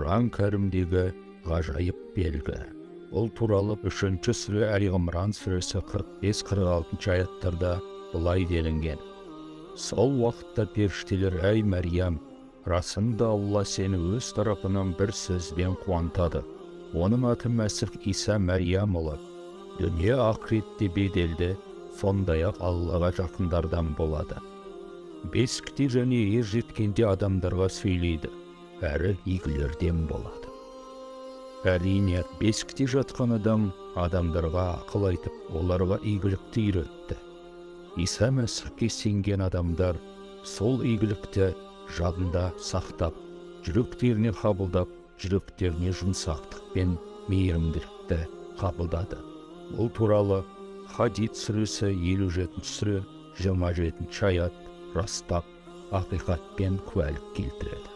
Құран кәрімдегі ғажайып белгі. Бұл туралы 3-ші сүре Әл-Имран сүресі 45-46 аяттарда былай делінген: сол уақытта періштелер: әй Мәриям, расында Алла сені өз тарапынан бір сөзбен қуантады. Оның аты Мәсіх Иса Мәриям ұлы. Дүние ақыретте беделді, сондай-ақ Аллаға жақындардан болады. Бесікте және ер жеткенде адамдарға сөйлейді, әрі игілерден болады. Әрине, бесікте жатқан адам адамдарға ақыл айтып, оларға игілікті үйретті. Иса Мәсіхке сенген адамдар сол игілікті жадында сақтап, жүректеріне қабылдап, жүректеріне жұмсақтық пен мейірімділікті қабылдады. Бұл туралы Хадид сүресі 57 сүре 27 аят растап, ақиқатпен куәлік келтіреді.